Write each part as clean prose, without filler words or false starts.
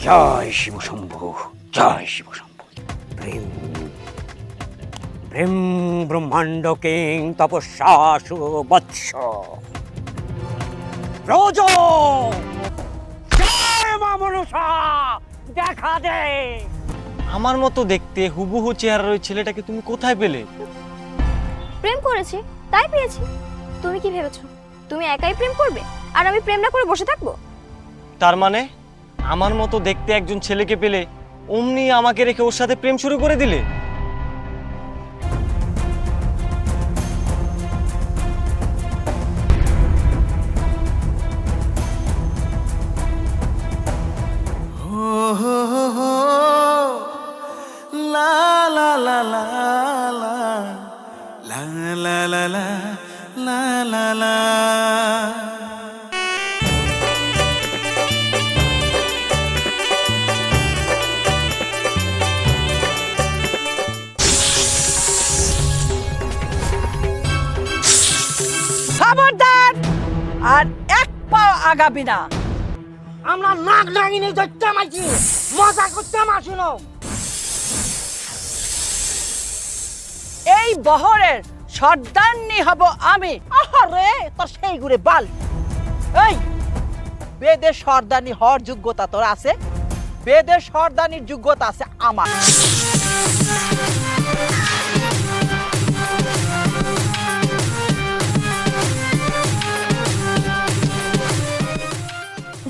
জয় শিব শম্ভু, জয় শিব শম্ভু। প্রেম প্রেম ব্রহ্মাণ্ড কিং তপস্যাসু বৎস ব্রজ, জয় মা মনসা, দেখা দে। আমার মতো দেখতে হুবহু চেহারার ওই ছেলেটাকে তুমি কোথায় পেলে? প্রেম করেছি তাই পেয়েছি। তুমি কি ভেবেছো তুমি একাই প্রেম করবে আর আমি প্রেম না করে বসে থাকবো? তার মানে আমার মতো দেখতে একজন ছেলেকে পেলে অমনি আমাকে রেখে ওর সাথে প্রেম শুরু করে দিলে? খবরদার আর এক পা আগাবি না। আমরা নাক নাগিনি ধরতে মাইছি, মজা করতে মাসুন। এই বহরের সর্দারনি হব আমি। আরে তোর সেই ঘুরে বাল। এই বেদের সর্দারনি হওয়ার যোগ্যতা তোর আছে? বেদের সর্দারনির যোগ্যতা আছে আমার।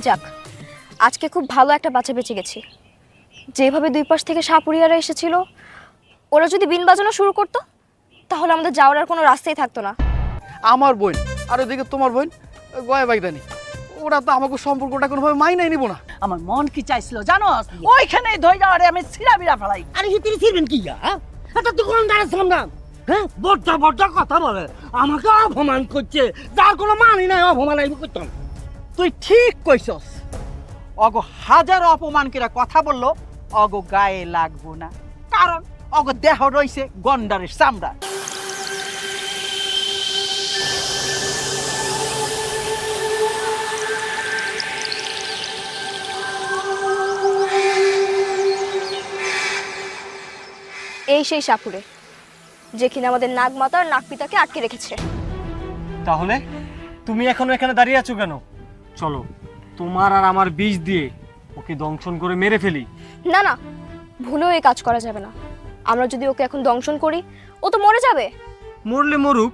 যাক, আজকে খুব ভালো একটা বাচ্চা বেঁচে গেছি। যেভাবে দুই পাশ থেকে সাপুরিয়ারা এসেছিল, ওরা যদি বিন বাজানো শুরু করতো তাহলে আমাদের যাওয়ার আর কোনো রাস্তাই থাকতো না। আমার বোন আর ওদিকে তোমার বোন গয়া বাইদানি, ওরা তো আমাকে সম্পর্কটা কোনোভাবে মাইনাই নিব না। আমার মন কি চাইছিল জানো? ওইখানে ধরে যাওয়ারে আমি ছিড়া বিড়া ফেলাই। আরে হিতিরি ছিড়বেন কি? এটা দোকানদারের সামনে হ্যাঁ বড্ড বড্ড কথা বলে, আমাকে অপমান করছে, যার কোনো মানি নাই অপমান আমি করতাম। তুই ঠিক কইছস। অগো হাজার অপমান করে কথা বললো অগো গায়ে লাগবো না, কারণ অগো দেহ রইছে গন্ডারের চামড়া। এই সেই সাপুরে যে কিনা আমাদের নাগমাতা আর নাগপিতাকে আটকে রেখেছে। তাহলে তুমি এখনো এখানে দাঁড়িয়ে আছো কেন? চলো তোমার আর আমার বিষ দিয়ে ওকে দংশন করে মেরে ফেলি। না না, ভুলেও এই কাজ করা যাবে না। আমরা যদি ওকে এখন দংশন করি ও তো মরে যাবে। মরলে মরুক,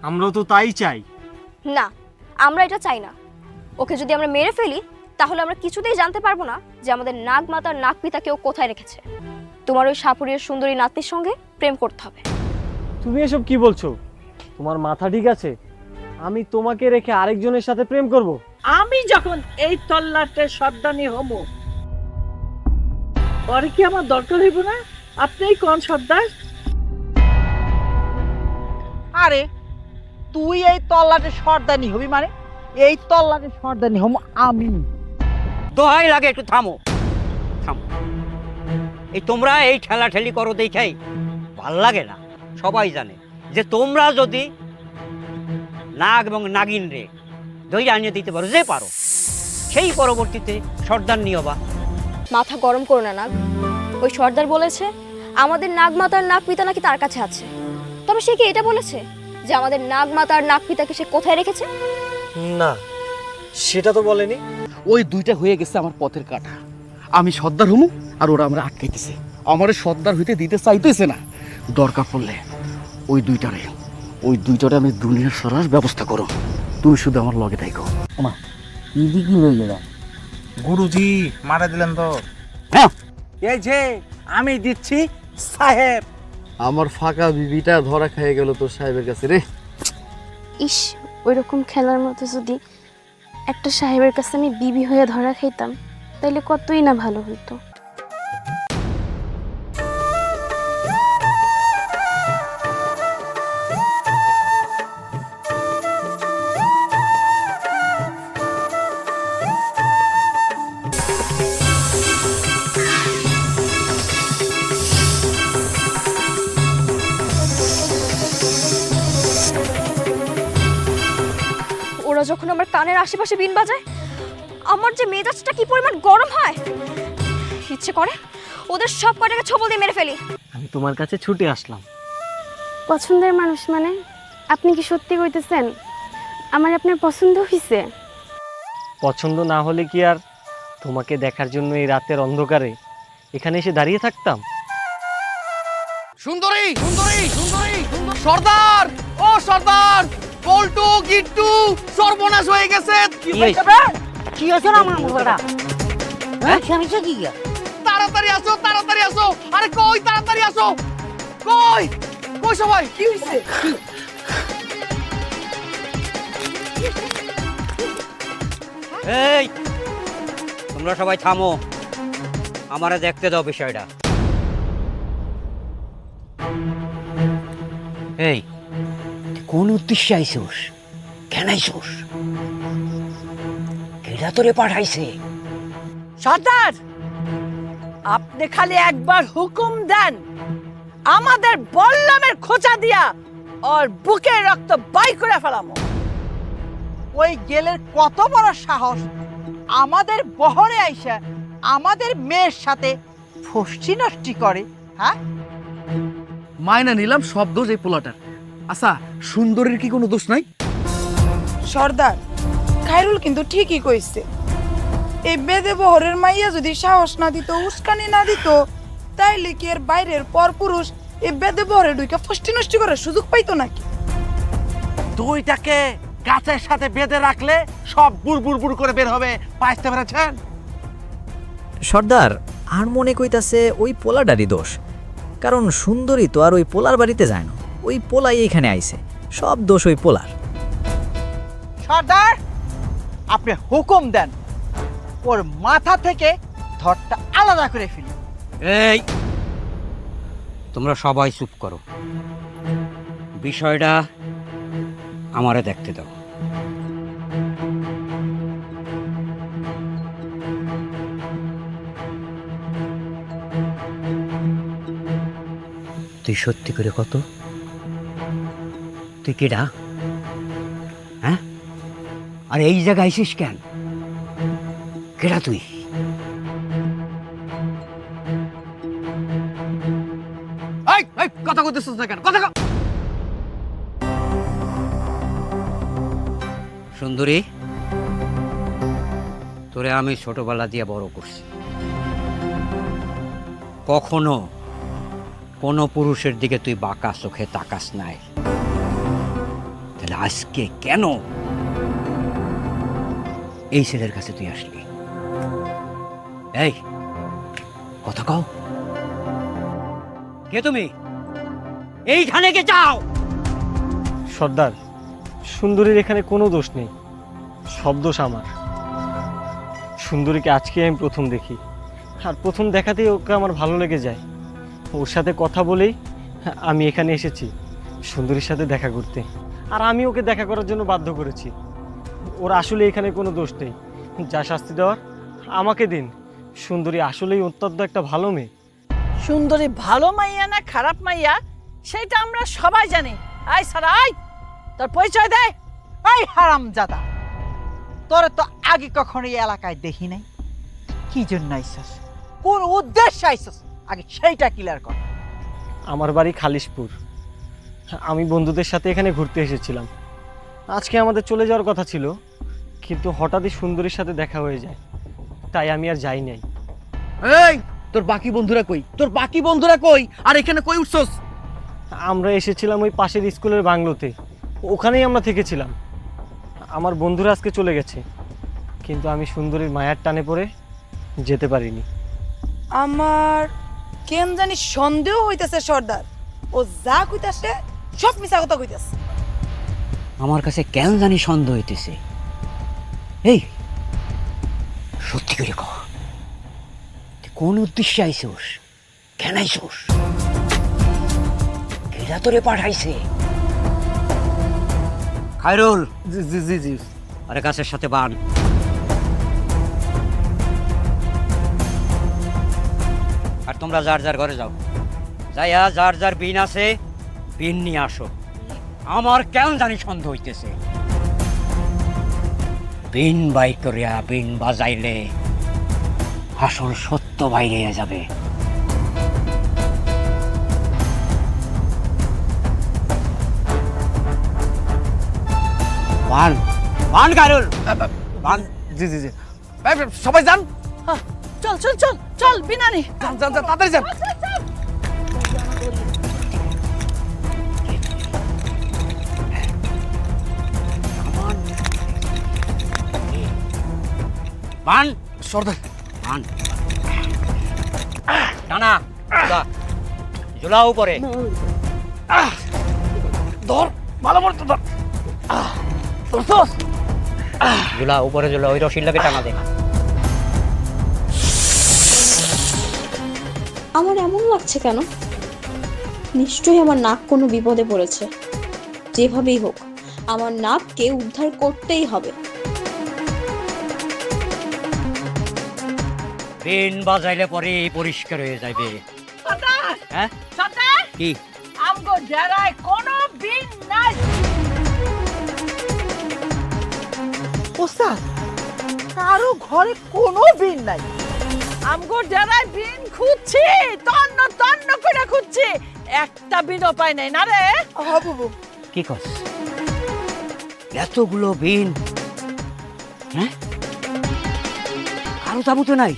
আমরাও তো তাই চাই। না, আমরা এটা চাই না। ওকে যদি আমরা মেরে ফেলি তাহলে আমরা কিছুতেই জানতে পারবো না যে আমাদের নাগমাতার নাগপিতাকে ও কোথায় রেখেছে। তোমার ওই সাপুরের সুন্দরী নাতনির সঙ্গে প্রেম করতে হবে। তুমি এসব কি বলছো? তোমার মাথা ঠিক আছে? আমি তোমাকে রেখে আরেকজনের সাথে প্রেম করব? আমি যখন এই তল্লাটের সর্দানি হব, পরে কি আমার দরকার হইব না? আপনিই কোন সর্দার? আরে তুই এই তল্লাটের সর্দানি হবি মানে? এই তল্লাটের সর্দানি হব আমি। দোহাই লাগে, একটু থামো থামো। এই তোমরা এই ঠেলাঠেলি করো দেখাই ভাল লাগে না। সবাই জানে যে তোমরা যদি নাগ এবং নাগিন রে দই আনিয়ে দিতে পারো, যে পারো, সেই পরবর্তীতে সর্দার নিয়বা। মাথা গরম করো না নাগ। ওই সর্দার বলেছে আমাদের নাগমাতার নাগপিতা নাকি তার কাছে আছে। তবে সে কি এটা বলেছে যে আমাদের নাগমাতার নাগপিতাকে সে কোথায় রেখেছে? না, সেটা তো বলেনি। ওই দুইটা হয়ে গেছে আমার পথের কাটা। আমি সর্দার হমু আর ওরা আমরা আটকাইতেছে। আমার সর্দার হইতে দিতে চাইতেছে না। দরকার পড়লে ওই দুইটারে আমি দুনিয়ার সরার ব্যবস্থা করো। তুমি শুধু আমার লগে থাকো। ইদি কি হয়ে গেল? গুরুজি মারা দিলেন তো। হ্যাঁ, এই যে আমি দিচ্ছি সাহেব। আমার ফাঁকা বিবিটা ধরা খেয়ে গেল তোর সাহেবের কাছে রে। ইস, ওইরকম খেলার মতো যদি একটা সাহেবের কাছে আমি বিবি হয়ে ধরা খাইতাম তাইলে কতই না ভালো হইতো। ওরা যখন আমার কানের আশেপাশে বিন বাজায় আমার যে মেজাজটা কি পরিমাণ গরম হয় ইচ্ছে করে ওদের সব কটাকে ছবল দিয়ে মেরে ফেলি। আমি তোমার কাছে ছুটে আসলাম। পছন্দের মানুষ মানে আপনি কি সত্যি কইতেছেন আমার আপনার পছন্দ হইছে? পছন্দ না হলে কি আর তোমাকে দেখার জন্য এই রাতের অন্ধকারে এখানে এসে দাঁড়িয়ে থাকতাম? সুন্দরী সুন্দরী সুন্দরী সর্দার, ও সর্দার, পল্টু গিট্টু সর্বনাশ হয়ে গেছে। কি হয়েছে না আমার মুখটা? হ্যাঁ খেয়েছে কি গা? তাড়াতাড়ি আসো, তাড়াতাড়ি আসো। আরে কই, তাড়াতাড়ি আসো। কই কই সবাই, কি হইছে? এই তোমরা সবাই থামো, আমারে দেখতে দাও বিষয়টা। এই তুই কোন উদ্দেশ্যে আইসোস? কেন আইসোস? কেডা তোরে পাঠাইছে? সর্দার, আপনি খালি একবার হুকুম দেন, আমাদের বল্লমের খোঁচা দিয়া ওর বুকের রক্ত বাই করে ফেলামো। ওই গেলের কত বড় সাহস আমাদের বহরে আইসা আমাদের মেয়ের সাথে ফষ্টি নষ্টি করে, হ্যাঁ? মায়না নিলাম সব দোষ এই পোলাটার। আচ্ছা সুন্দরীর কি কোনো দোষ নাই? সর্দার, খায়রুল কিন্তু ঠিকই কইছে। এই বেদে বহরের মাইয়া যদি সাহস না দিত, উস্কানি না দিত, তাইলে কি এর বাইরের পরপুরুষ এই বেদে বহরে ঢুকে ফষ্টি নষ্টি করার সুযোগ পাইতো নাকি? দুইটাকে গাছের সাথে বেঁধে রাখলে সব বুড় করে বের হবে, পাইতে পেরেছেন? সর্দার, আর মনে কইতাছে ওই পোলাডারই দোষ, কারণ সুন্দরী তো আর ওই পোলার বাড়িতে যায় না, ওই পোলাই এখানে আইছে, সব দোষ ওই পোলার। সর্দার, আপনি হুকুম দেন, ওর মাথা থেকে ধরটা আলাদা করে ফেলি। এই তোমরা সবাই চুপ করো, বিষয়টা আমারে দেখতে দাও। তুই সত্যি করে কত, তুই কেডা? হ্যাঁ, আর এই জায়গায় আইসিস কেন? কেডা তুই? এই এই কথা কইতেছিস না কেন? কথা সুন্দরী, তোরে আমি ছোটবেলা দিয়ে বড় করছি, কখনো কোনো পুরুষের দিকে তুই বাঁকা চোখে তাকাস নাই, তাহলে আজকে কেন এই ছেলের কাছে তুই আসলি? এই কথা কও, কে তুমি? এইখানে কে চাও? সর্দার, সুন্দরীর এখানে কোনো দোষ নেই, সব দোষ আমার। সুন্দরীকে আজকে আমি প্রথম দেখি, আর প্রথম দেখাতেই ওকে আমার ভালো লেগে যায়। ওর সাথে কথা বলেই আমি এখানে এসেছি সুন্দরীর সাথে দেখা করতে, আর আমি ওকে দেখা করার জন্য বাধ্য করেছি। ওর আসলে এখানে কোনো দোষ নেই, যা শাস্তি দেওয়ার আমাকে দিন। সুন্দরী আসলেই অত্যন্ত একটা ভালো মেয়ে। সুন্দরী ভালো মাইয়া না খারাপ মাইয়া সেটা আমরা সবাই জানি। আই সারা আই, তোর পরিচয় দে। এই হারামজাদা, তোরে তো আগে কখনো এই এলাকায় দেখি নাই, কি জন্য আইছস, কোন উদ্দেশ্যে আইছস, আগে সেইটা ক্লিয়ার কর। আমার বাড়ি খালিশপুর, আমি বন্ধুদের সাথে এখানে ঘুরতে এসেছিলাম। আজকে আমাদের চলে যাওয়ার কথা ছিল, কিন্তু হঠাৎই সুন্দরীর সাথে দেখা হয়ে যায়, তাই আমি আর যাই নাই। এই তোর বাকি বন্ধুরা কই? তোর বাকি বন্ধুরা কই? আর এখানে কই উঠছস? আমরা এসেছিলাম ওই পাশের স্কুলের বাংলোতে, ওখানেই আমরা থেকেছিলাম। আমার বন্ধুরা আজকে চলে গেছে, কিন্তু আমি সুন্দরীর মায়ার টানে পড়ে যেতে পারিনি। আমার কেন জানি সন্দেহ হইতেছে সর্দার, ও যা কইতাছে সব মিছা কথা কইতাছে। আমার কাছে কেন জানি সন্দেহ হইতেছে। এই সত্যি করে কহ, তুই কোন উদ্দেশ্যে আইসোস? কেন আইসোস? কেডা তোরে পাঠাইছে? খায়রুল, জি জি জি জি। আরে গাছের সাথে বান। আর তোমরা যার যার ঘরে যাও, যাইয়া যার যার বিন আছে বিন নিয়ে আসো। আমার কেন জানি সন্দেহ হইতেছে, বিন বাই করিয়া বিন বাজাইলে আসল সত্য রক্ত বাইরে যাবে। বান বান কারুল বান। জি জি জি ভাই, সবাই যান, চল চল চল চল বিনানি। যান যান যান, তাড়াতাড়ি যান। বান সর্দার, বান টানা ঝুলা, ঝুলা উপরে। ধর, ভালো মতো ধর। ধরছস? ঝুলা উপরে ঝুলা, ওই রশির লাগে টানা দে। আমার এমন লাগছে কেন? নিশ্চয়ই আমার নাক কোনো বিপদে পড়েছে। যেভাবেই হোক আমার নাককে উদ্ধার করতেই হবে। বিন বাজাইলে পরে পরিষ্কার হয়ে যাবে। হ্যাঁ সর্দার, কি আমগো ডেরায় কোনো বিন নাই। ওস্তাদ, কারো ঘরে কোনো বিন নাই। আমগো ডেরায় বিন খুঁজছি, তন্ন তন্ন করে খুঁজছি, একটা বিনও পাই নাই না রে। হ্যাঁ বাবু। কি কস? এতগুলো বিন, হ্যাঁ কারো তাবুতে নাই?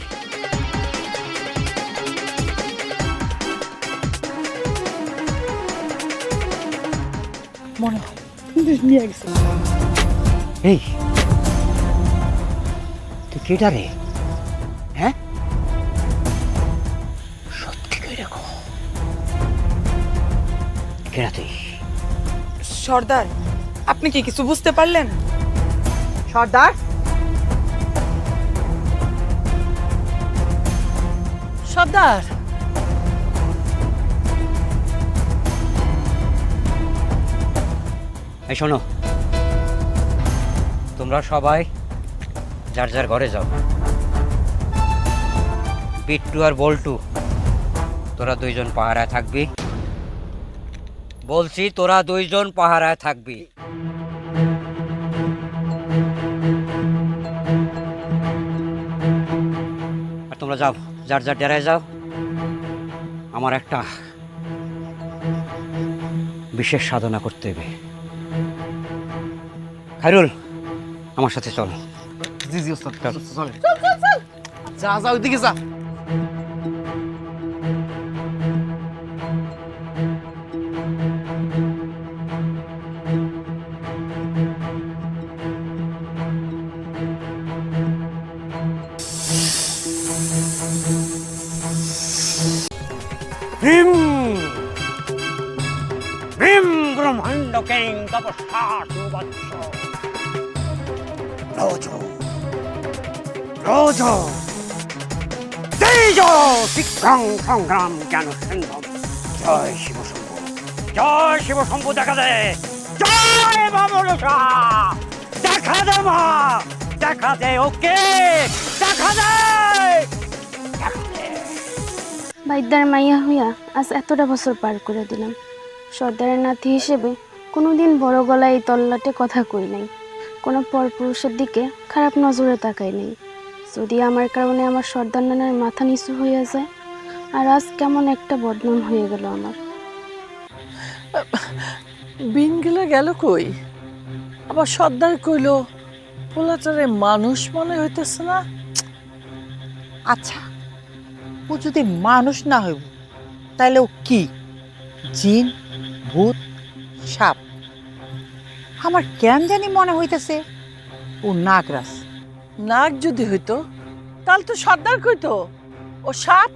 মনে হয় নিয়ে গেছে। এই তুই কেটা রে? হ্যাঁ সত্যি করে রাখো, কেটা তুই? সর্দার, আপনি কি কিছু বুঝতে পারলেন? সর্দার, সর্দার, এই শোনো, তোমরা সবাই যার যার ঘরে যাও। বিট্টু আর বল্টু, তোরা দুইজন পাহারায় থাকবি। বলছি তোরা দুইজন পাহারায় থাকবি। আর তোমরা যাও, যার যার ডেরায় যাও। আমার একটা বিশেষ সাধনা করতে হবে। খায়রুল, আমার সাথে চল। জি জি ওস্তাদ, চলে। যা যা, ওইদিকে যা। ভীম ভীম ব্রহ্মাণ্ড কেং তপস্যাসু বৎস রোজ রোজ তেজ শিক্ষং সংগ্রাম জ্ঞান সিন্ধম। জয় শিব শম্ভু, জয় শিব শম্ভু। দেখা দে, জয় বাবলসা, দেখা দে মা, দেখা দে। ওকে, দেখা দে, দেখা দে। বাইদার মাইয়া হইয়া আজ এতটা বছর পার করে দিলাম। সর্দারের নাতি হিসেবে কোনোদিন বড় গলায় এই তল্লাটে কথা কই নাই, কোনো পরপুরুষের দিকে খারাপ নজরে তাকাই নাই। যদি আমার কারণে আমার সর্দার নানার মাথা নিচু হইয়া যায়, আর আজ কেমন একটা বদনাম হয়ে গেল আমার। বিন গেলে গেল কই? আবার সর্দার কইলো পোলাটারে মানুষ মনে হইতেছে না। আচ্ছা, ও যদি মানুষ না হইব তাইলে ও কি? জিন, ভূত, সাপ? আমার কেন জানি মনে হইতেছে ও নাগরাজ। নাগ যদি হইতো তাহলে তো সর্দার কইতো ও সাপ।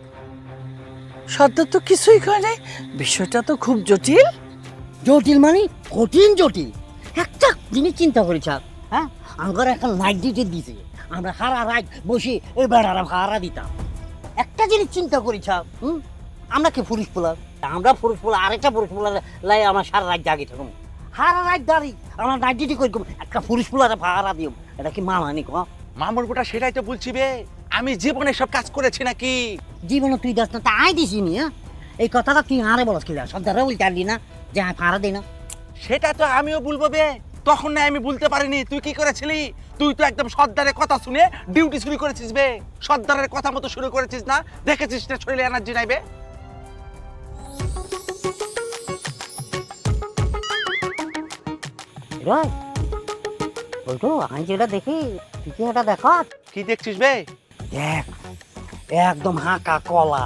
সর্দার তো কিছুই কয় নাই। বিষয়টা তো খুব জটিল। জটিল মানে কঠিন জটিল। একটা জিনিস চিন্তা করেছ, হ্যাঁ, আমার একটা নাইট ডিউটি দিছে, আমরা সারা রাত বসে এই বেড়ারা ভাড়া দিতাম। একটা জিনিস চিন্তা করেছ, আমরা কি পুরুষ পোলার? আমরা পুরুষ পোলা, আরেকটা পুরুষ পোলার লাই আমরা সারা রাত জাগি থাকুন, সারা রাত দাঁড়ি আমরা নাইট ডিউটি করি, একটা পুরুষ পোলারে ভাড়া দিও। এটা কি মানানি? মামুর গোটা সেটাই তো বলছি বে, আমি জীবনে সব কাজ করেছি নাকি? জীবনে তুই দাস না, তাই দিছি নি। এই কথাটা তুই আরে বলস কি? সর্দারে বলতে পারলি না যে ভাড়া দেয় না? সেটা তো আমিও বলবো বে, তখন না আমি বলতে পারিনি। তুই কি করেছিলি? তুই তো একদম সর্দারের কথা শুনে ডিউটি শুরু করেছিস বে। সর্দারের কথা মতো শুরু করেছিস না? দেখেছিস না শরীরে এনার্জি নাই বে? হিরোয় বলতো আমি যেটা দেখি তুই কি এটা দেখ। কি দেখছিস বে? দেখ একদম হাঁকা কলা,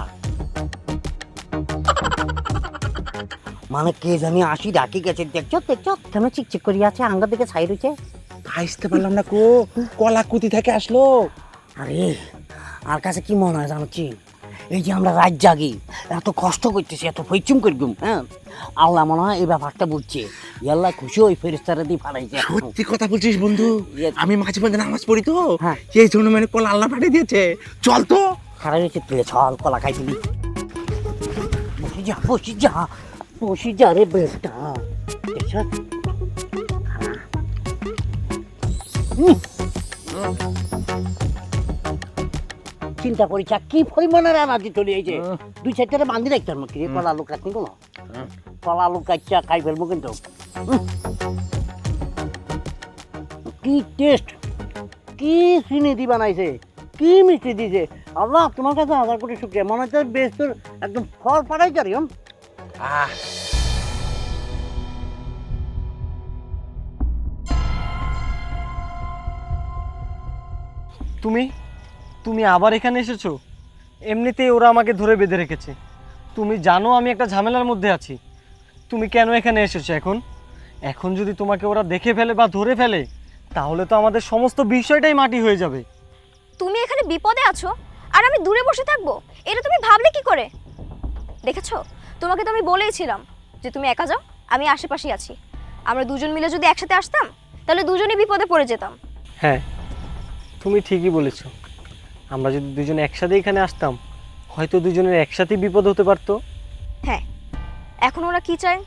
মানে কে জানি আসি ডাকি গেছে। দেখছো দেখছো কেমন চিকচিক করি আছে, আঙ্গার দিকে ছাই রয়েছে। ভাইসতে পারলাম না কো, কলা কুতি থেকে আসলো। আরে আর কাছে কি মনে হয় জানো চিন, এই যে আমরা রাত জাগি এত কষ্ট করতেছি, এত পরিশ্রম করগুম, হ্যাঁ আল্লাহ মনে হয় এই ব্যাপারটা বুঝছে। আল্লাহ খুশি ওই ফেরেশতারা দিয়ে ফাড়াইছে। সত্যি কথা বলছিস বন্ধু, আমি মাঝে মাঝে নামাজ পড়ি তো, হ্যাঁ। সেই জন্য মানে কলা আল্লাহ পাঠিয়ে দিয়েছে। চল তো। খারাপ হয়েছে তুই, চল কলা খাই দিবি। বসি যা বসি যা বসি যা রে বেটা। দেখছো? চিন্তা করিস কি পরিমাণের এনার্জি চলে এই যে দুই চারটারে বান্ধি রাখতে পারবো কি কলা আলু কাটনি গুলো, কলা আলু কাটচা খাই ফেলবো কিন্তু। কি টেস্ট, কি চিনি দি বানাইছে, কি মিষ্টি দিয়েছে। আল্লাহ তোমার কাছে 1000 কোটি শুকরিয়া। মনে হচ্ছে বেশ তোর একদম ফল ফাটাই যারি। তুমি তুমি আবার এখানে এসেছো? এমনিতেই ওরা আমাকে ধরে বেঁধে রেখেছে। তুমি জানো আমি একটা ঝামেলার মধ্যে আছি, তুমি কেন এখানে এসেছো এখন? এখন যদি তোমাকে ওরা দেখে ফেলে বা ধরে ফেলে তাহলে তো আমাদের সমস্ত বিষয়টাই মাটি হয়ে যাবে। তুমি এখানে বিপদে আছো আর আমি দূরে বসে থাকবো, এটা তুমি ভাবলে কি করে? দেখেছো, তোমাকে তো আমি বলেইছিলাম যে তুমি একা যাও, আমি আশেপাশেই আছি। আমরা দুজন মিলে যদি একসাথে আসতাম তাহলে দুজনেই বিপদে পড়ে যেতাম। হ্যাঁ তুমি ঠিকই বলেছো, আমরা যদি দুজনে একসাথে এখানে আসতাম হয়তো দুজনের একসাথেই বিপদ হতে পারতো। হ্যাঁ, এখন ওরা কি চায়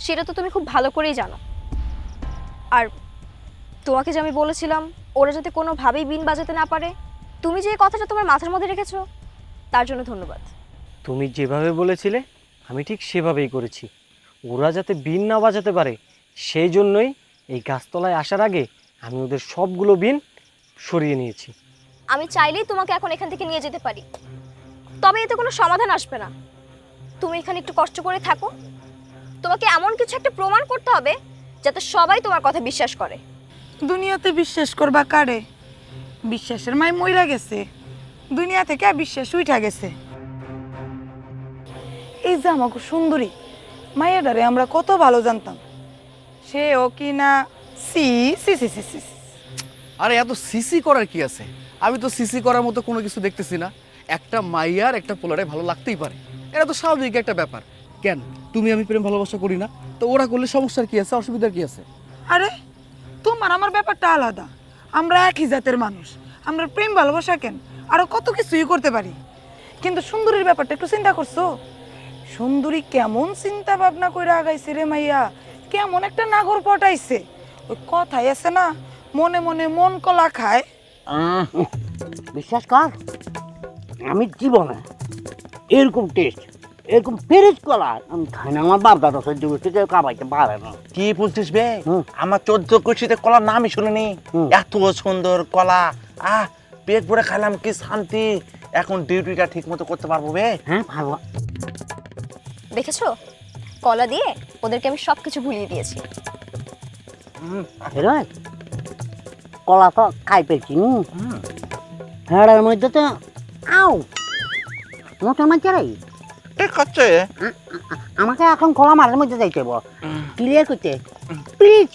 সেটা তো তুমি খুব ভালো করেই জানো। আর তোমাকে যে আমি বলেছিলাম ওরা যাতে কোনোভাবেই বিন বাজাতে না পারে, তুমি যে এই কথাটা তোমার মাথার মধ্যে রেখেছো তার জন্য ধন্যবাদ। তুমি যেভাবে বলেছিলে আমি ঠিক সেভাবেই করেছি। ওরা যাতে বিন না বাজাতে পারে সেই জন্যই এই গাছতলায় আসার আগে আমি ওদের সবগুলো বিন সরিয়ে নিয়েছি। আমি চাইলেই তোমাকে এখন এখান থেকে নিয়ে যেতে পারি, তবে এতে কোনো সমাধান আসবে না। তুমি এখানে একটু কষ্ট করে থাকো, তোমাকে এমন কিছু একটা প্রমাণ করতে হবে যাতে সবাই তোমার কথা বিশ্বাস করে। দুনিয়াতে বিশ্বাস করবা কারে? বিশ্বাসের মাই মইরা গেছে, দুনিয়া থেকে বিশ্বাস উঠা গেছে। এই যে আমাকে সুন্দরী মাইয়াডারে আমরা কত ভালো জানতাম, সেও কি না সি সি সি সি সি। আরে এত সিসি করার কি আছে? আমি তো সিসি করার মতো কোনো কিছু দেখতেছি না। একটা মাইয়ার একটা পোলারে ভালো লাগতেই পারে, এটা তো স্বাভাবিক একটা ব্যাপার। কেন তুমি আমি প্রেম ভালোবাসা করি না? তো ওরা করলে সমস্যার কি আছে, অসুবিধার কি আছে? আরে তোমার আমার ব্যাপারটা আলাদা, আমরা একই জাতের মানুষ, আমরা প্রেম ভালোবাসা কেন আরো কত কিছুই করতে পারি। কিন্তু সুন্দরীর ব্যাপারটা একটু চিন্তা করছো? সুন্দরী কেমন চিন্তা ভাবনা করে আগাইছে রে মাইয়া, কেমন একটা নাগর পটাইছে। ওই কথাই আছে না, মনে মনে মন কলা খায়। বিশ্বাস কর আমি জীবনে এরকম টেস্ট, এরকম পেরেজ কলা আমি খাই না। আমার বাপ দাদা সহ্য করতে কেউ কামাইতে পারে না। কি বলছিস বে? আমার 14 কুচিতে কলার নামই শুনিনি। এত সুন্দর কলা, পেট ভরে খাইলাম, কি শান্তি। এখন ডিউটিটা ঠিক মতো করতে পারবো বে। হ্যাঁ ভালো। দেখেছো, কলা দিয়ে ওদেরকে আমি সবকিছু ভুলিয়ে দিয়েছি। কলা তো খাই পেয়েছি, হেড়ের মধ্যে তো আও মোটা মাছেরাই ঠিক আছে। আমাকে এখন কলা মারের মধ্যে যাইতে হবো ক্লিয়ার করতে প্লিজ।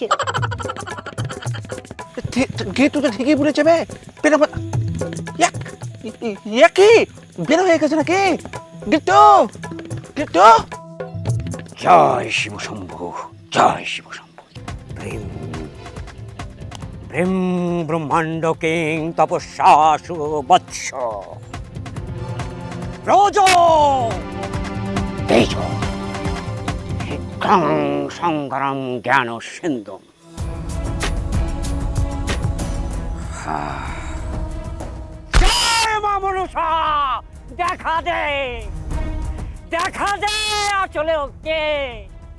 গেটু তো ঠিকই বলেছে বে। কি বের হয়ে গেছে নাকি? গেটু গেটু। জয় শিব শম্ভু, জয় শিব শম্ভু। প্রেম প্রেম ব্রহ্মাণ্ড কিং তপস্যাসু বৎস ব্রজ তেজ শিক্ষাং সংগ্রাম জ্ঞান সিন্ধু। জয় মা মনসা, দেখা দে, দেখা দে আসলে ওকে,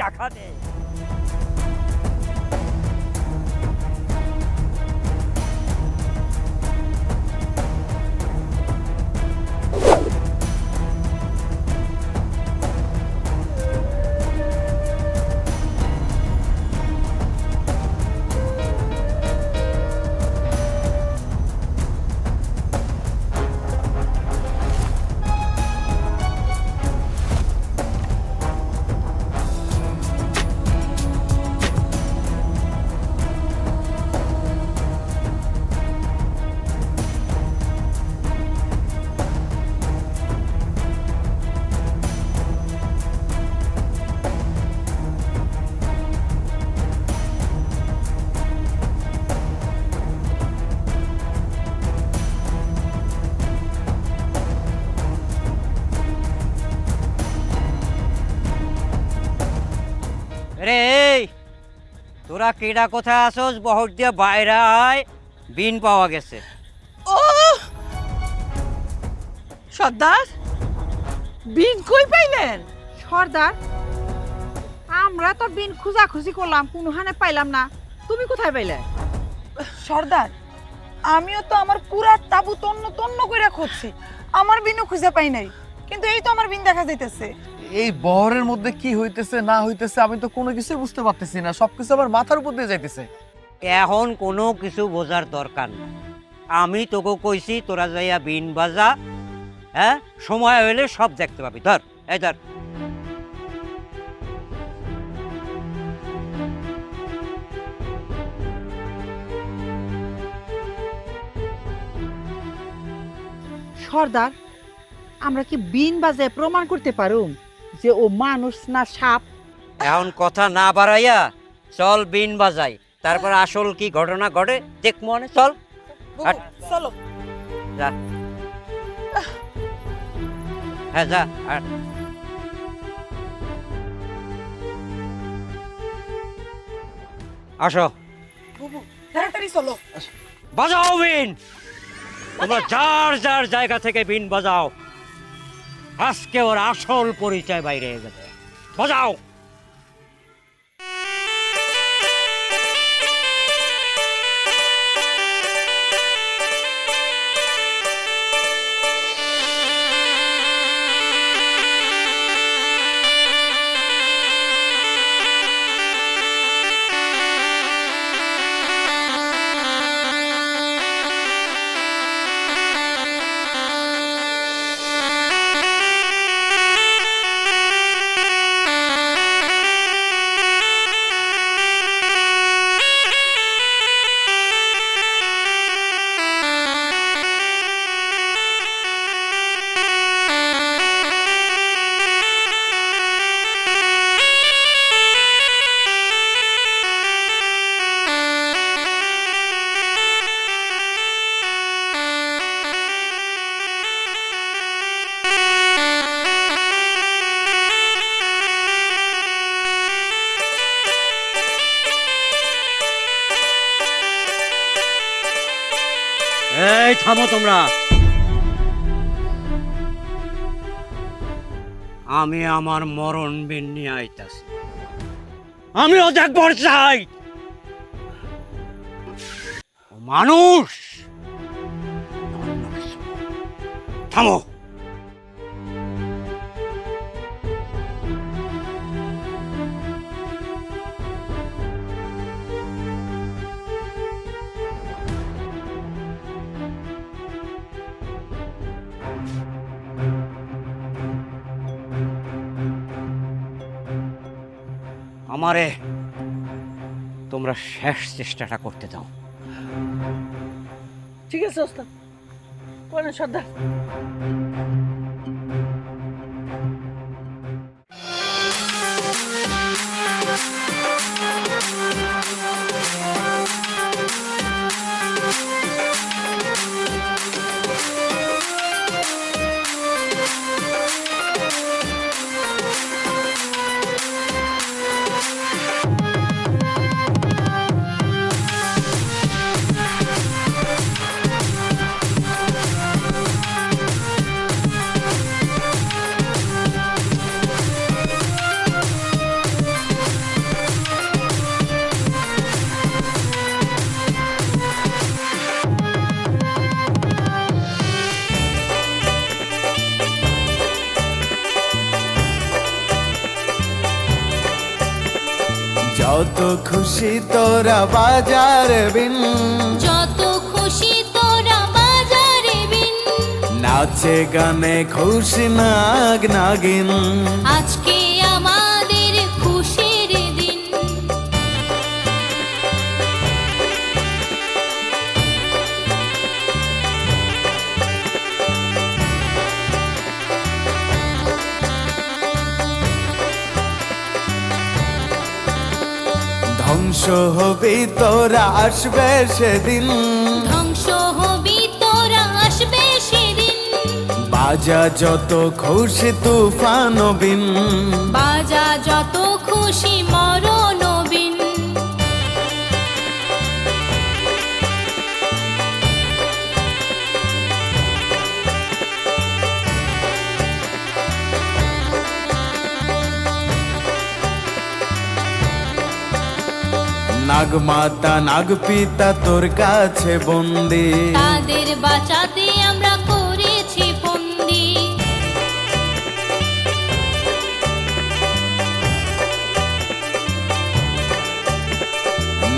দেখা দে। তোরা কেডা কোথায় আসোস? বহর দিয়ে বাইরে আয়, বিন পাওয়া গেছে। ও সর্দার, বিন কই পাইলেন? সর্দার, আমরা তো বিন খুঁজাখুঁজি করলাম, কোনোখানে পাইলাম না। তুমি কোথায় পাইলে? সর্দার, আমিও তো আমার পুরা তাবু তন্ন তন্ন করে খুঁজছি, আমার বিনও খুঁজে পাই নাই। কিন্তু এই তো আমার বিন দেখা যাইতেছে। এই বহরের মধ্যে কি হইতেছে না হইতেছে আমি তো কোনো কিছুই বুঝতে পারতেছি না, সবকিছু আমার মাথার উপর দিয়ে যাইতেছে। এখন কোনো কিছু বোঝার দরকার না। আমি তোকে কইছি তোরা যাইয়া বিন বাজা, হ্যাঁ? সময় হইলে সব দেখতে পাবি। ধর, এই ধর। সর্দার, আমরা কি বিন বাজে প্রমাণ করতে পারুম যে ও মানুষ না সাপ? এখন কথা না বাড়াইয়া চল বিন বাজাই, তারপর আসল কি ঘটনা ঘটে দেখ মনে। চল হাট। চলো। যা, হ্যাঁ যা। হাট। আসো, বুবু তাড়াতাড়ি চলো। বাজাও বিন। তোমরা যার যার জায়গা থেকে বিন বাজাও। আজকে ওর আসল পরিচয় বাইরে হয়ে গেছে। বাজাও। এই থামো তোমরা। আমি আমার মরণ বিন নিয়ে আইতাছি। আমিও দেখবার চাই মানুষ। থামো। আমারে তোমরা শেষ চেষ্টাটা করতে দাও। ঠিক আছে ওস্তাদ, কোন সর্দার? যত খুশি তোরা বাজারে বিন, যত খুশি তোরা বাজারে বিন, নাচে গানে খুশি নাগ নাগিন। আজকে আমাদের খুশির দিন। ধ্বংস হবি তোরা আসবে সেদিন, ধ্বংস হবি তোরা আসবে সেদিন। বাজা যত খুশি তুফান বিন, বাজা যত খুশি মরণ বিন। নাগমাতা নাগপিতা তোর কাছে বন্দি, তাদের বাঁচাতে আমরা করেছি বন্দি।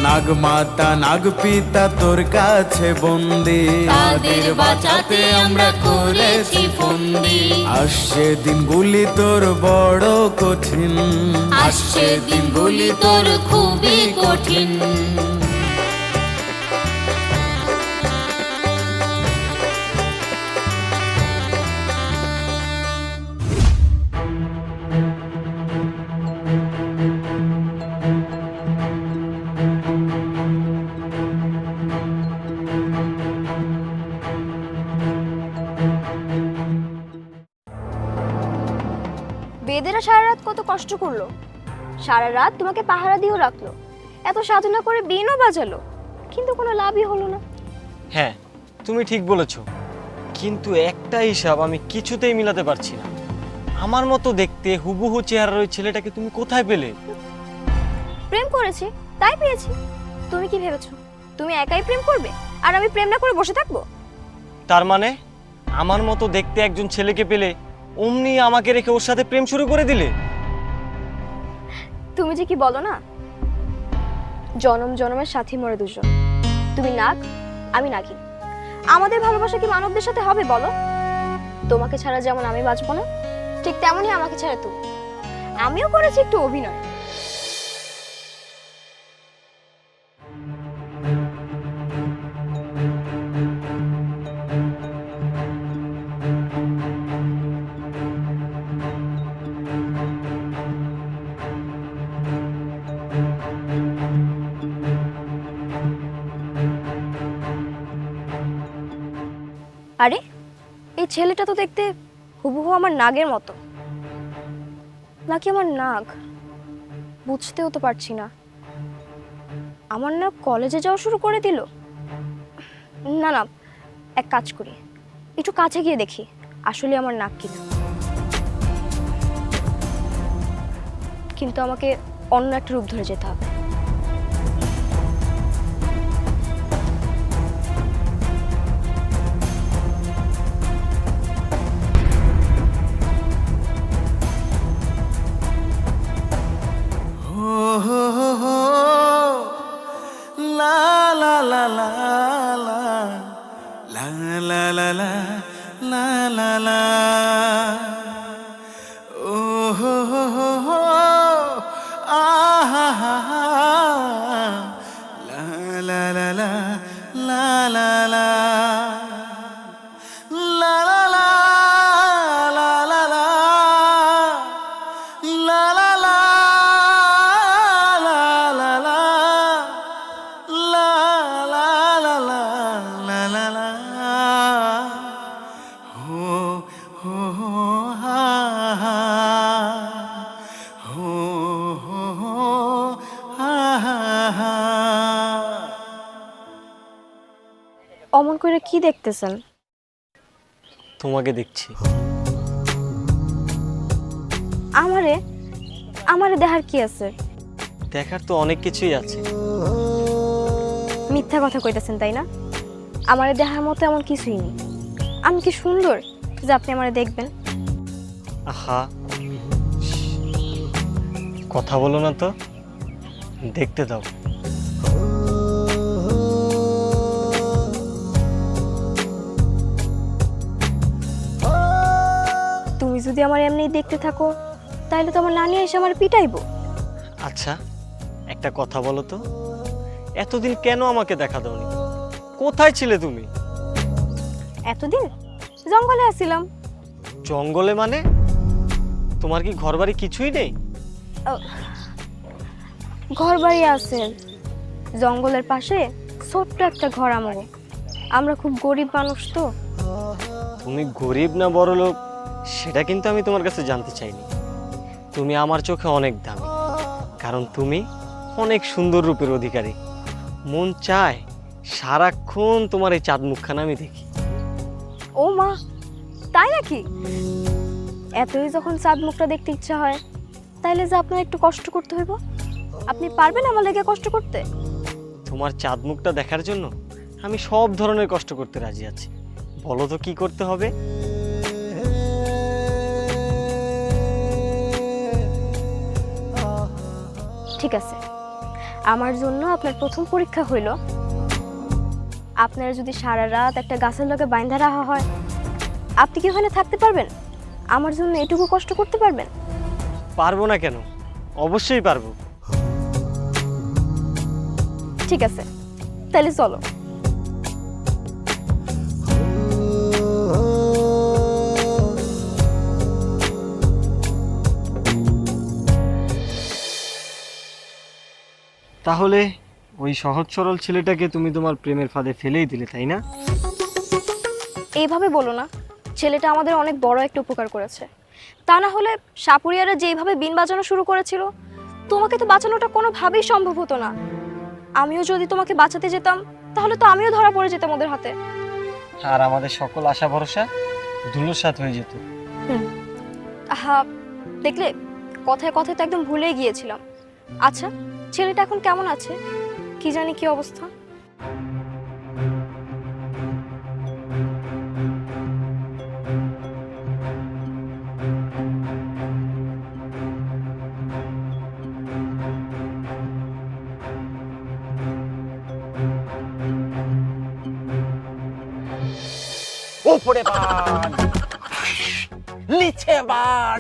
নাগমাতা নাগপিতা তোর কাছে বন্দি, তাদের বাঁচাতে আমরা করেছি বন্দি। আসছে দিনগুলি তোর বড় কঠিন, আসছে দিনগুলি তোর খুবই কঠিন। বেদেরা সারা রাত কত কষ্ট করলো, সারা রাত তোমাকে পাহারা দিয়েও রাখলো, এত সাধনা করে বিনও বাজালো, কিন্তু কোনো লাভই হলো না। হ্যাঁ তুমি ঠিক বলেছো, কিন্তু একটা হিসাব আমি কিছুতেই মিলাতে পারছি না। আমার মতো দেখতে হুবহু চেহারার ওই ছেলেটাকে তুমি কোথায় পেলে? প্রেম করেছি তাই পেয়েছি। তুমি কি ভেবেছো তুমি একাই প্রেম করবে আর আমি প্রেম না করে বসে থাকবো? তার মানে আমার মতো দেখতে একজন ছেলেকে পেলে অমনি আমাকে রেখে ওর সাথে প্রেম শুরু করে দিলে? তুমি যে কি বলো না, জনম জনমের সাথী মরে দুজন। তুমি নাগ, আমি নাগিন। আমাদের ভালোবাসা কি মানবদের সাথে হবে বলো? তোমাকে ছাড়া যেমন আমি বাঁচবো না, ঠিক তেমনই আমাকে ছাড়া তুমি। আমিও করেছি একটু অভিনয়। আরে এই ছেলেটা তো দেখতে হুবহু আমার নাগের মতো, নাকি আমার নাগ বুঝতেও তো পারছি না। আমার নাগ কলেজে যাওয়া শুরু করে দিল। না না, এক কাজ করি, একটু কাছে গিয়ে দেখি আসলে আমার নাগ কিনা। কিন্তু আমাকে অন্য একটা রূপ ধরে যেতে হবে। অমন করে কি দেখতেছেন? তোমাকে দেখছি। আমারে আমারে দেখার কি আছে? দেখার তো অনেক কিছুই আছে। মিথ্যা কথা কইতেছেন তাই না? আমারে দেখার মতো এমন কিছুই নেই। আমি কি সুন্দর যে আপনি আমারে দেখবেন? আহা, কথা বলো না তো, দেখতে দাও। তুমি যদি আমার এমনি দেখতে থাকো তাহলে তো আমার নানি এসে আমার পিটাইবো। আচ্ছা একটা কথা বলো তো, এতদিন কেন আমাকে দেখা দাওনি? কোথায় ছিলে তুমি? এতদিন জঙ্গলে আছিলাম। জঙ্গলে মানে? তোমার কি ঘরবাড়ি কিছুই নেই? ঘর বাড়ি আছে, জঙ্গলের পাশে ছোট্ট একটা ঘর আমাকে। আমরা খুব গরিব মানুষ তো। তুমি গরিব না বড়লোক সেটা কিন্তু আমি তোমার কাছে জানতে চাইনি। তুমি আমার চোখে অনেক দামি, কারণ তুমি অনেক সুন্দর রূপের অধিকারী। মন চায় সারাক্ষণ তোমার এই চাঁদ মুখখানা আমি দেখি। ও মা, তাই নাকি? এতই যখন চাঁদ মুখটা দেখতে ইচ্ছা হয় তাইলে যে আপনার একটু কষ্ট করতে হইব। আপনি পারবেন আমার লেগে কষ্ট করতে? তোমার চাঁদ মুখটা দেখার জন্য আমি সব ধরনের কষ্ট করতে রাজি আছি। বলো তো কি করতে হবে? ঠিক আছে, আমার জন্য আপনার প্রথম পরীক্ষা হইল আপনারা যদি সারা রাত একটা গাছের লগে বাইন্ধা রাখা হয়, আপনি কি ওখানে থাকতে পারবেন? আমার জন্য এটুকু কষ্ট করতে পারবেন? পারবো না কেন, অবশ্যই পারবো। ঠিক আছে, তাহলে চলো। তাহলে ওই সহজ সরল ছেলেটাকে তুমি তোমার প্রেমের ফাঁদে ফেলেই দিলে, তাই না? এইভাবে বলো না, ছেলেটা আমাদের অনেক বড় একটা উপকার করেছে। তা না হলে সাপুরিয়ারা যেইভাবে বিন বাজানো শুরু করেছিল, তোমাকে তো বাঁচানোটা কোনোভাবেই সম্ভব হতো না। আমিও যদি তোমাকে বাঁচাতে যেতাম, তাহলে তো আমিও ধরা পড়ে যেতাম ওদের হাতে। আর আমাদের সকল আশা ভরসা ধুলোসাৎ হয়ে যেত। আহা, দেখলে কথায় কথায় তো একদম ভুলেই গিয়েছিলাম। আচ্ছা, ছেলেটা এখন কেমন আছে? কি জানি কি অবস্থা। উপরে বান, নিচে বান,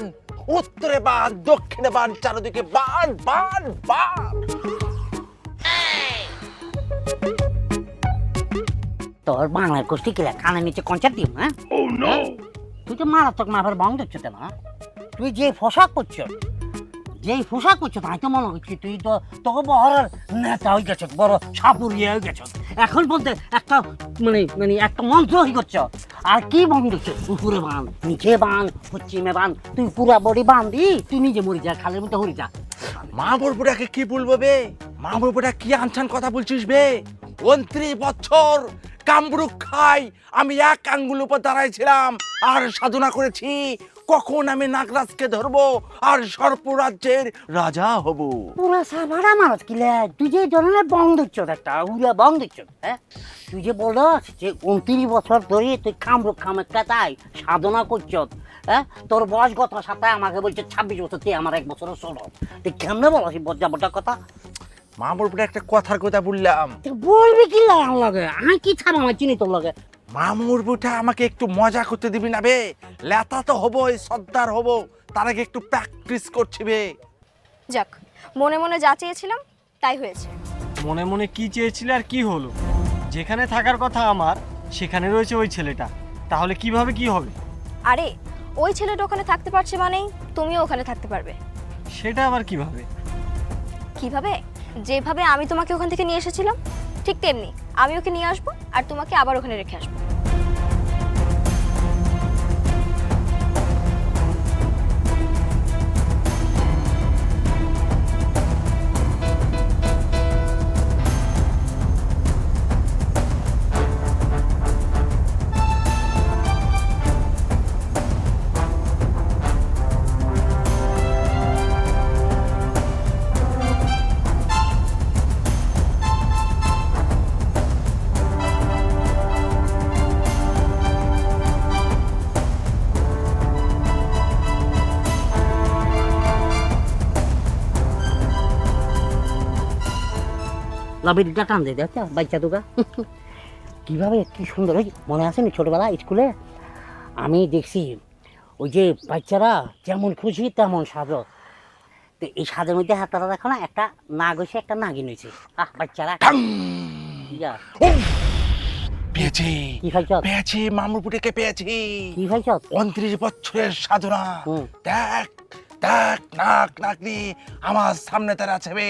উত্তরে বান, দক্ষিণে বান, চারিদিকে বান বান বান। তোর বাংলার গোষ্ঠী কিলা কানের নিচে কনসার্ট দিম? হ্যাঁ, তুই তো মারাত্মক মাফের বং দেখছো না? তুই যে পোশাক করছ, তাই তো মনে হচ্ছে তুই তো তোকে বহরের নেতা হয়ে গেছ, বড় সাপুরিয়া হয়ে গেছ। এখন বলতে একটা মানে একটা মন্ত্র হয়ে করছ। আর কি বং দেখছো? উপরে বান, নিচে বান, পশ্চিমে বান, তুই পুরা বডি বান্ধি, তুই নিজে মরি যা, খালের মতো হরি যা। মা বলবুটাকে কি বলবো বে? মা বলবুটা কি আনছান কথা বলছিস বে? 29 বছর কামরুক খাই আমি এক আঙ্গুল উপর দাঁড়াইছিলাম আর সাধনা করেছি কখন আমি নাগরাজকে ধরবো আর সর্পরাজ্যের রাজা হব। পুরা সাভারা মানুষ কিলে তুই যে ধরনের বং দেখছ, একটা উড়া বং দেখছ। হ্যাঁ, তুই যে বলস যে 29 বছর ধরে তুই কামরুক খামের তাই সাধনা করছ। হ্যাঁ, তোর বয়স গত সাথে আমাকে বলছে 26 বছর, তুই আমার 1 বছরের ছোট। তুই কেমনে বলছিস বজ্জা বজ্জা কথা? মা বলবুটা একটা কথার কথা বললাম। বলবি কি লাগে? আমি কি ছাড়া আমার চিনি তোর লাগে? মামুর বুটা আমাকে একটু মজা করতে দিবি না বে? লেতা তো হবো, সর্দার হবো, তার আগে একটু প্র্যাকটিস করছি বে। যাক, মনে মনে যা চেয়েছিলাম তাই হয়েছে। মনে মনে কি চেয়েছিলে আর কি হলো? যেখানে থাকার কথা আমার, সেখানে রয়েছে ওই ছেলেটা। তাহলে কিভাবে কি হবে? আরে, ওই ছেলেটা ওখানে থাকতে পারছে মানেই তুমিও ওখানে থাকতে পারবে। সেটা আবার কিভাবে? কিভাবে? যেভাবে আমি তোমাকে ওখান থেকে নিয়ে এসেছিলাম, ঠিক তেমনি আমি ওকে নিয়ে আসবো আর তোমাকে আবার ওখানে রেখে আসবো। লাভিটা টান দিয়ে দেখো বাচ্চা দুগা কিভাবে কি সুন্দর হয়েছে। মনে আছে না ছোটবেলা স্কুলে আমি দেখছি ওই যে বাচ্চারা যেমন খুশি তেমন সাজো। তো এই সাজের মধ্যে হাতটা দেখো না, একটা নাগ হয়েছে, একটা নাগিন হয়েছে। বাচ্চারা পেয়েছি, কি খাইছ? পেয়েছি, মামুর বুটিকে পেয়েছি। কি খাইছ? 29 বছরের সাধনা। দেখ দেখ, নাক নাকনি আমার সামনে তার আছে বে।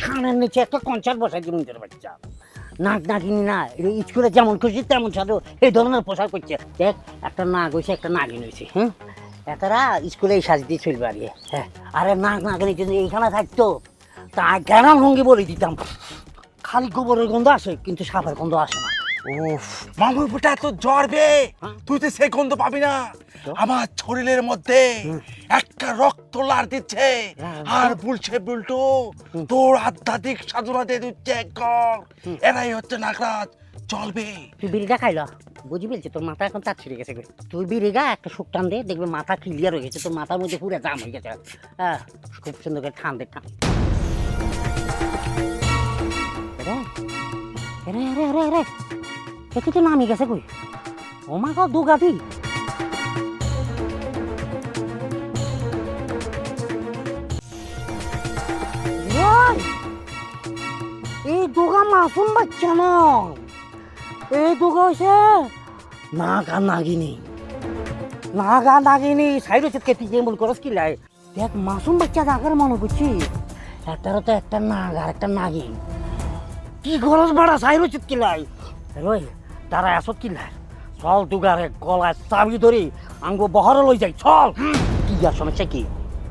কানের নিচে একটা কনসার্ট বসাই দিন বাচ্চা। নাক নাগিনি না, স্কুলে যেমন খুশি তেমন সাজো, এই ধরনের পোশাক করছে। দেখ, একটা নাগ হয়েছে, একটা নাগিন হয়েছে। হ্যাঁ, এতারা স্কুলে সাজ দিয়ে চলবে আর। হ্যাঁ, আরে নাক নাগিনি যদি এইখানে থাকতো তা গ্রাম ভঙ্গি বলে দিতাম। খালি গোবরের গন্ধ আসে, কিন্তু সাপের গন্ধ আসে না। ওফ, মামুর বুটা তো জ্বর বে, তুই তো সেই গন্ধ পাবি না। আমার শরীরের মধ্যে একটা রক্ত লার দিচ্ছে আর বলছে বুলটু তোর আধ্যাত্মিক সাধনা দিয়ে দিচ্ছে একদম। এরাই হচ্ছে নাগরাজ। চলবে তুই বিড়িটা খাইল, বুঝি বলছি তোর মাথা এখন তার ছিঁড়ে গেছে। তুই বিড়িগা একটা শুক টান দে, দেখবে মাথা ক্লিয়ার হয়ে গেছে, তোর মাথার মধ্যে পুরো জাম হয়ে গেছে। হ্যাঁ, খুব সুন্দর করে ঠান দে, ঠান। একটু তো নামি গেছে কই, ও মা গো দুগাদি। এই দুগা মাসুম বাচ্চা নয়, এই দুগা হয়েছে নাগা নাগিনী। নাগা নাগিনী সাইড হচ্ছে কেটে যে মূল করস কি লাই দেখ, মাসুম বাচ্চা জাগার মনে করছি একটারও তো একটা নাগ আর একটা নাগিন। কি গরজ বাড়া সাইড হচ্ছে কি লাই রই তারা আসত কি লাই। চল দুগারে গলায় চাবি ধরি আঙ্গো বহরে লই যাই, চল। কি আর সমস্যা কি?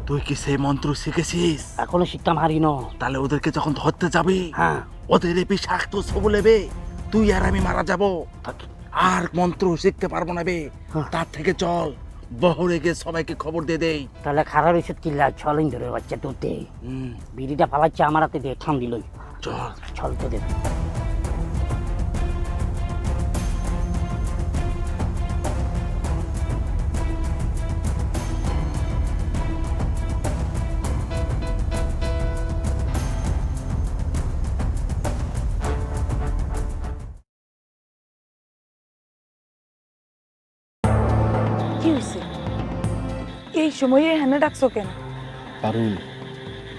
তুই কি সেই মন্ত্র শিখেছিস? এখনো শিখতাম হারি ন। তাহলে ওদেরকে যখন ধরতে যাবি, হ্যাঁ, ওদের বিষাক্ত সবু লেবে তুই আর আমি মারা যাব, আর মন্ত্র শিখতে পারবো না বে। তার থেকে চল বহরে গিয়ে সবাইকে খবর দিয়ে দেই। তাহলে খারাপ হয়েছে কি লাই, চল ধরে বাচ্চা তোর দে। বিড়িটা ফালাচ্ছে আমার হাতে দে, ঠান দিলই। চল চল তো দে। কি হয়েছে? এই সময়ে এখানে ডাকছো কেন? পারুল,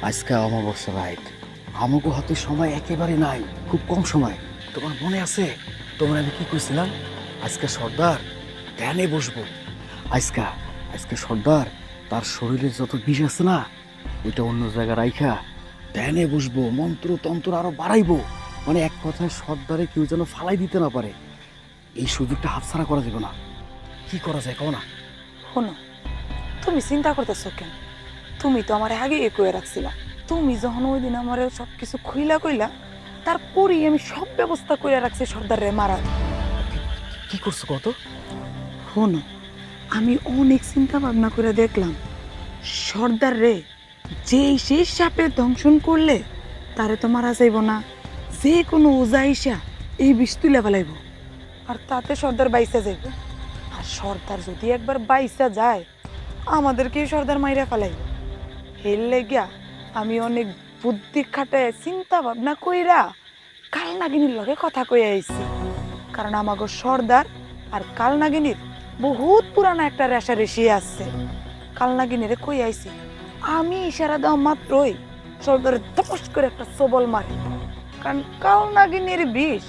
আজকে অমাবস্যা রাত, আমাকে হাতে সময় একেবারে নাই, খুব কম সময়। তোমার মনে আছে তোমার আমি কি কইছিলাম? আজকে সর্দার ধ্যানে বসবো। আজকে সর্দার তার শরীরে যত বিষ আছে না, ওইটা অন্য জায়গায় রাইখা ধ্যানে বসবো, মন্ত্র তন্ত্র আরো বাড়াইবো। মানে এক কথায় সর্দারে কেউ যেন ফালাই দিতে না পারে। এই সুযোগটা হাতছাড়া করা যাবে না। কি করা যায় কও না? শোনো, তুমি চিন্তা করতেছো কেন? তুমি তো আমার আগে কয়ে রাখছিলা। তুমি যখন ওই দিন আমার সব কিছু খুইলা কইলা, তারপরেই আমি সব ব্যবস্থা করে রাখছি সর্দারে মারার। কি করছো কত? শোনো, আমি অনেক চিন্তা ভাবনা করে দেখলাম, সর্দার রে সেই সাপে দংশন করলে তারে তো মারা যাইব না, যে কোনো ওজা ইসা এই বিষ তুলে ফেলাইব, আর তাতে সর্দার বাইসা যাইব। আর সর্দার যদি একবার বাইসা যায়, আমাদেরকে সর্দার মাইরা ফেলাইব। হেল লেগিয়া আমি অনেক বুদ্ধি খাটায় চিন্তা ভাবনা কইরা কালনাগিনীর লগে কথা কইয়া আইছি। কারণ আমাগো সর্দার আর কালনাগিনীর বহুত পুরানা একটা রেশারেশি আছে। কালনাগিনীরে কই আইছি, আমি ইশারা দেওয়া মাত্রই সর্দারে ধপস করে একটা সবল মারে। কারণ কালনাগিনীর বিষ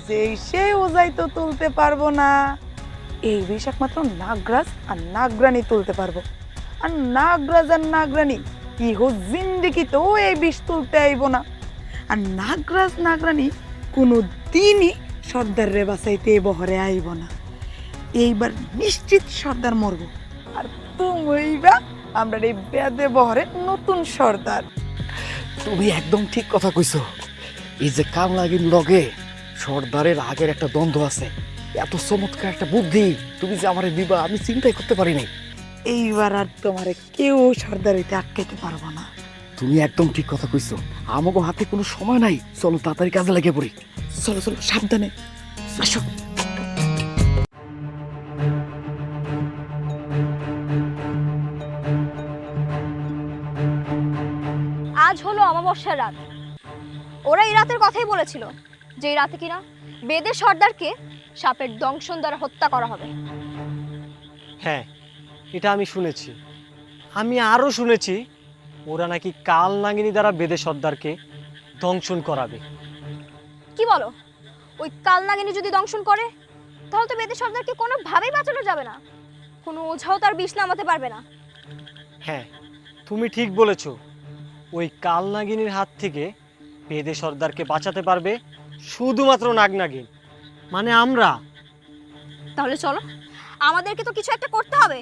যেই সে ওজাই তো তুলতে পারবো না, এই বিষ একমাত্র নাগরাজ আর নাগরানী তুলতে পারবো। আর নাগরাজ আর নাগরানী ইহো জিন্দিগিতেও এই বিষ তুলতে আইব না। আর নাগরাজ নাগরানী কোনো দিনই সর্দার রে বাঁচাইতে এই বহরে আইব না। এইবার নিশ্চিত সর্দার মরব, আর তুমিবা আমরা এই বেদে বহরে নতুন সর্দার। তুমি একদম ঠিক কথা কইছো। এই যে কালনাগিন লগে সর্দারের আগের একটা দ্বন্দ্ব আছে, এত চমৎকার একটা বুদ্ধি তুমি যে আমারে দিবা আমি চিন্তাই করতে পারি নাই। এইবার আর তোমারে কেউ সর্দারিতে আটকাইতে পারবো না। তুমি একদম ঠিক কথা কইছো। আমাকে হাতে কোনো সময় নাই, চলো তাড়াতাড়ি কাজে লেগে পড়ি। চলো চলো, সাবধানে আসো। আজ হলো অমাবস্যার রাত। ওরা এই রাতের কথাই বলেছিল, যে এই রাতে কিনা বেদের সর্দারকে সাপের দংশন দ্বারা হত্যা করা হবে। হ্যাঁ, এটা আমি শুনেছি। আমি আরও শুনেছি ওরা নাকি কাল নাগিনী দ্বারা বেদে সর্দারকে দংশন করাবে। কি বলো? ওই কালনাগিনী যদি দংশন করে, তাহলে তো বেদের সর্দারকে কোনোভাবেই বাঁচানো যাবে না। কোনো ওঝাও তার বিষ নামাতে পারবে না। হ্যাঁ, তুমি ঠিক বলেছ। ওই কাল নাগিনীর হাত থেকে বেদে সর্দারকে বাঁচাতে পারবে শুধুমাত্র নাগনাগিন, মানে আমরা। তাহলে চলো, আমাদেরকে তো কিছু একটা করতে হবে।